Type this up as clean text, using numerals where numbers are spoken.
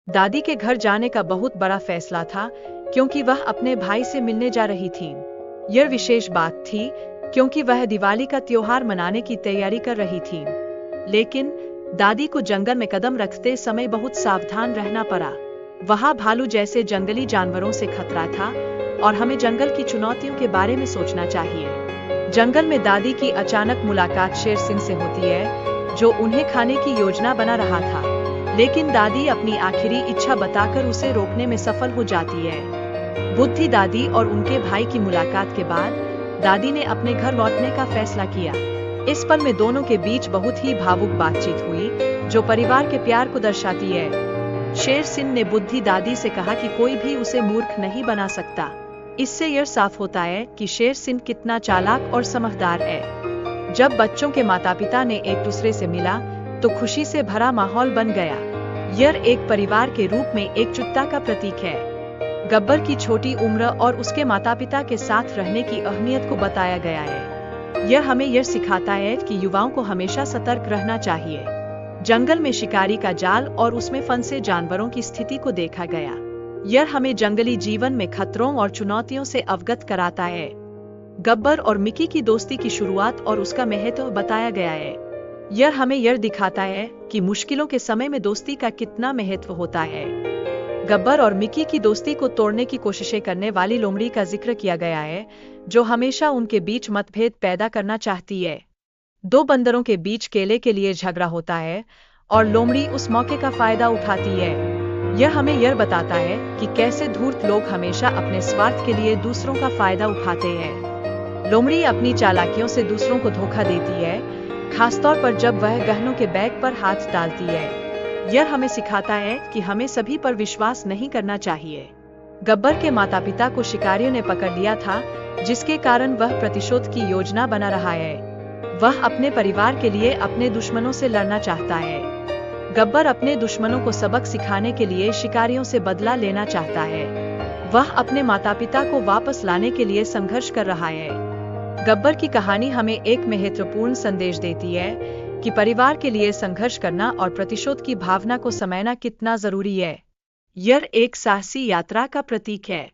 दादी के घर जाने का बहुत बड़ा फैसला था, क्योंकि वह अपने भाई से मिलने जा रही थी। यह विशेष बात थी क्योंकि वह दिवाली का त्योहार मनाने की तैयारी कर रही थी। लेकिन दादी को जंगल में कदम रखते समय बहुत सावधान रहना पड़ा। वहाँ भालू जैसे जंगली जानवरों से खतरा था और हमें जंगल की चुनौतियों के बारे में सोचना चाहिए। जंगल में दादी की अचानक मुलाकात शेर सिंह से होती है, जो उन्हें खाने की योजना बना रहा था। लेकिन दादी अपनी आखिरी इच्छा बताकर उसे रोकने में सफल हो जाती है। बुद्धि दादी और उनके भाई की मुलाकात के बाद दादी ने अपने घर लौटने का फैसला किया। इस पल में दोनों के बीच बहुत ही भावुक बातचीत हुई, जो परिवार के प्यार को दर्शाती है। शेर सिंह ने बुद्धि दादी से कहा कि कोई भी उसे मूर्ख नहीं बना सकता। इससे यह साफ होता है कि शेर सिंह कितना चालाक और समझदार है। जब बच्चों के माता पिता ने एक दूसरे से मिला तो खुशी से भरा माहौल बन गया। यह एक परिवार के रूप में एकजुटता का प्रतीक है। गब्बर की छोटी उम्र और उसके माता पिता के साथ रहने की अहमियत को बताया गया है। यह हमें यह सिखाता है कि युवाओं को हमेशा सतर्क रहना चाहिए। जंगल में शिकारी का जाल और उसमें फंसे जानवरों की स्थिति को देखा गया। यह हमें जंगली जीवन में खतरों और चुनौतियों से अवगत कराता है। गब्बर और मिकी की दोस्ती की शुरुआत और उसका महत्व बताया गया है। यह हमें यह दिखाता है कि मुश्किलों के समय में दोस्ती का कितना महत्व होता है। गब्बर और मिकी की दोस्ती को तोड़ने की कोशिशें करने वाली लोमड़ी का जिक्र किया गया है, जो हमेशा उनके बीच मतभेद पैदा करना चाहती है। दो बंदरों के बीच केले के लिए झगड़ा होता है और लोमड़ी उस मौके का फायदा उठाती है। यह हमें यह बताता है कि कैसे धूर्त लोग हमेशा अपने स्वार्थ के लिए दूसरों का फायदा उठाते हैं। लोमड़ी अपनी चालाकियों से दूसरों को धोखा देती है, खासतौर पर जब वह गहनों के बैग पर हाथ डालती है। यह हमें सिखाता है कि हमें सभी पर विश्वास नहीं करना चाहिए। गब्बर के माता पिता को शिकारियों ने पकड़ लिया था, जिसके कारण वह प्रतिशोध की योजना बना रहा है। वह अपने परिवार के लिए अपने दुश्मनों से लड़ना चाहता है। गब्बर अपने दुश्मनों को सबक सिखाने के लिए शिकारियों से बदला लेना चाहता है। वह अपने माता पिता को वापस लाने के लिए संघर्ष कर रहा है। गब्बर की कहानी हमें एक महत्वपूर्ण संदेश देती है कि परिवार के लिए संघर्ष करना और प्रतिशोध की भावना को समझना कितना जरूरी है। यह एक साहसी यात्रा का प्रतीक है।